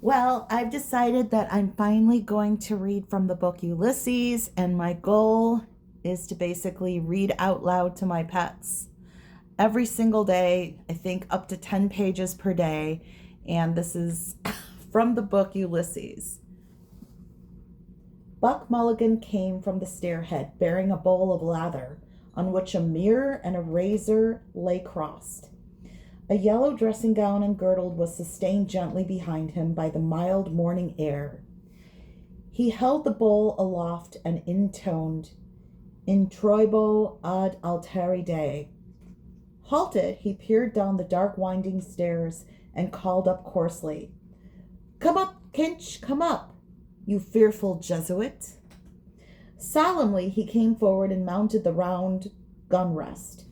Well, I've decided that I'm finally going to read from the book Ulysses, and my goal is to basically read out loud to my pets every single day. I think up to 10 pages per day. And this is from the book Ulysses. Buck Mulligan came from the stairhead bearing a bowl of lather on which a mirror and a razor lay crossed. A yellow dressing gown and girdle was sustained gently behind him by the mild morning air. He held the bowl aloft and intoned, In troibo ad alteri Dei. Halted, he peered down the dark winding stairs and called up coarsely, Come up, Kinch, come up, you fearful Jesuit. Solemnly he came forward and mounted the round gun rest.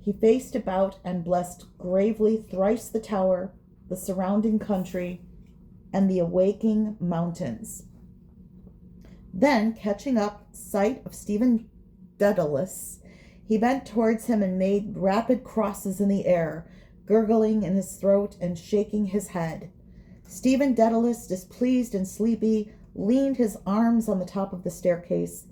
He faced about and blessed gravely thrice the tower, the surrounding country, and the awaking mountains. Then, catching up sight of Stephen Dedalus, he bent towards him and made rapid crosses in the air, gurgling in his throat and shaking his head. Stephen Dedalus, displeased and sleepy, leaned his arms on the top of the staircase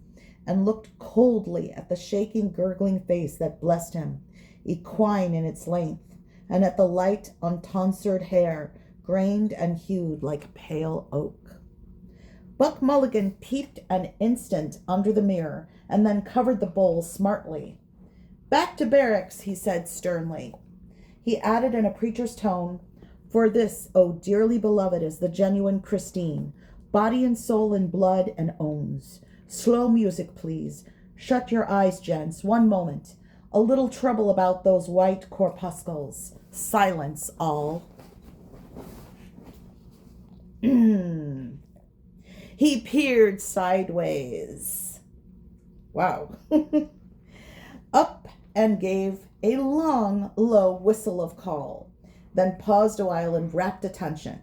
and looked coldly at the shaking, gurgling face that blessed him, equine in its length, and at the light, untonsured hair, grained and hued like pale oak. Buck Mulligan peeped an instant under the mirror and then covered the bowl smartly. Back to barracks, he said sternly. He added in a preacher's tone, For this, O dearly beloved, is the genuine Christine, body and soul and blood and owns. Slow music, please. Shut your eyes, gents, one moment. A little trouble about those white corpuscles. Silence, all. He peered sideways. Wow. Up and gave a long, low whistle of call, then paused a while in rapt attention,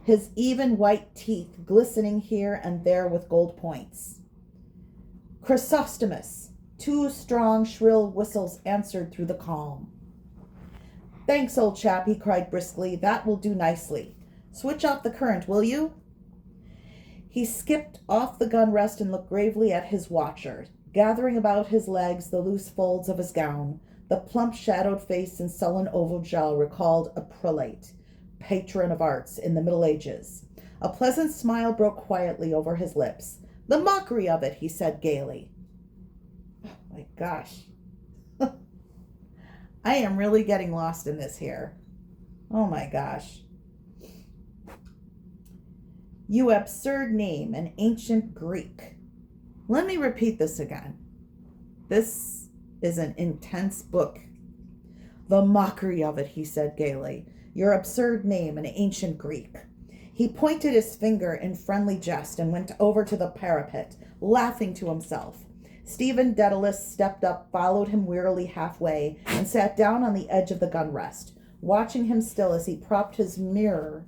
his even white teeth glistening here and there with gold points. Chrysostomus. Two strong, shrill whistles answered through the calm. Thanks, old chap, he cried briskly. That will do nicely. Switch off the current, will you? He skipped off the gun rest and looked gravely at his watcher, gathering about his legs the loose folds of his gown. The plump, shadowed face and sullen oval jaw recalled a prelate, patron of arts in the Middle Ages. A pleasant smile broke quietly over his lips. The mockery of it, he said gaily. My gosh. I am really getting lost in this here. Oh my gosh. You absurd name, an ancient Greek. Let me repeat this again. This is an intense book. The mockery of it, he said gaily. Your absurd name, an ancient Greek. He pointed his finger in friendly jest and went over to the parapet, laughing to himself. Stephen Dedalus stepped up, followed him wearily halfway, and sat down on the edge of the gun rest, watching him still as he propped his mirror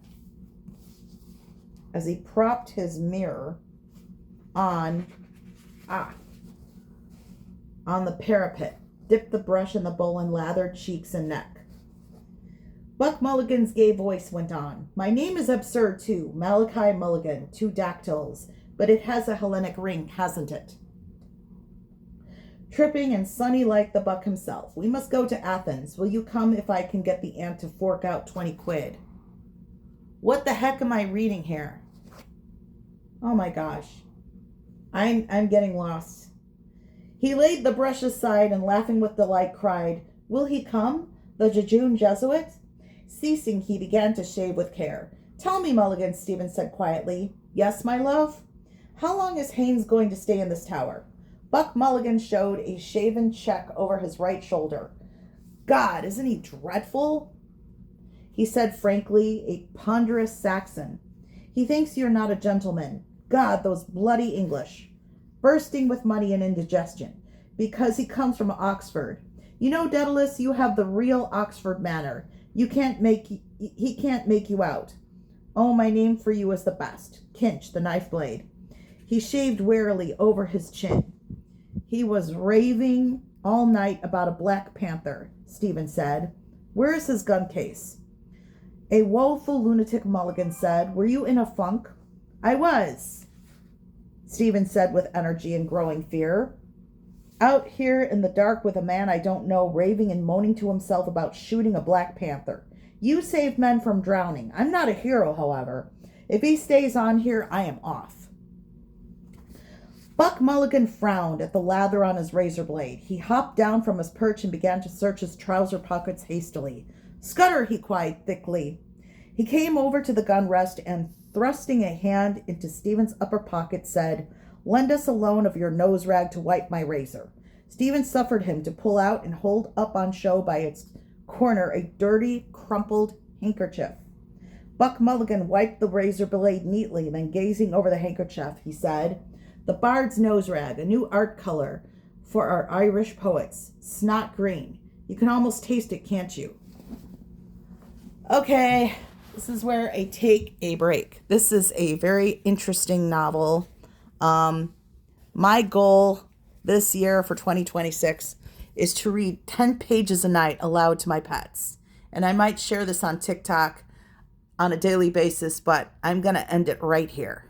on the parapet, dipped the brush in the bowl and lathered cheeks and neck. Buck Mulligan's gay voice went on. My name is absurd too, Malachi Mulligan, 2 dactyls, but it has a Hellenic ring, hasn't it? Tripping and sunny like the buck himself. We must go to Athens. Will you come if I can get the aunt to fork out 20 quid? What the heck am I reading here? Oh my gosh. I'm getting lost. He laid the brush aside and laughing with delight cried, Will he come, the jejune Jesuit? Ceasing, he began to shave with care. Tell me, Mulligan, Stephen said quietly. Yes, my love? How long is Haynes going to stay in this tower? Buck Mulligan showed a shaven check over his right shoulder. God, isn't he dreadful? He said frankly, a ponderous Saxon. He thinks you're not a gentleman. God, those bloody English. Bursting with money and indigestion. Because he comes from Oxford. You know, Dedalus, you have the real Oxford manner. He can't make you out. Oh, my name for you is the best. Kinch, the knife blade. He shaved warily over his chin. He was raving all night about a Black Panther, Stephen said. Where is his gun case? A woeful lunatic, Mulligan said. Were you in a funk? I was, Stephen said with energy and growing fear. Out here in the dark with a man I don't know, raving and moaning to himself about shooting a Black Panther. You saved men from drowning. I'm not a hero, however. If he stays on here, I am off. Buck Mulligan frowned at the lather on his razor blade. He hopped down from his perch and began to search his trouser pockets hastily. Scudder, he cried thickly. He came over to the gun rest and, thrusting a hand into Stephen's upper pocket, said, Lend us a loan of your nose rag to wipe my razor. Stephen suffered him to pull out and hold up on show by its corner a dirty, crumpled handkerchief. Buck Mulligan wiped the razor blade neatly, then gazing over the handkerchief, he said, The Bard's nose rag, a new art color for our Irish poets. Snot green. You can almost taste it, can't you? Okay, this is where I take a break. This is a very interesting novel. My goal this year for 2026 is to read 10 pages a night aloud to my pets. And I might share this on TikTok on a daily basis, but I'm going to end it right here.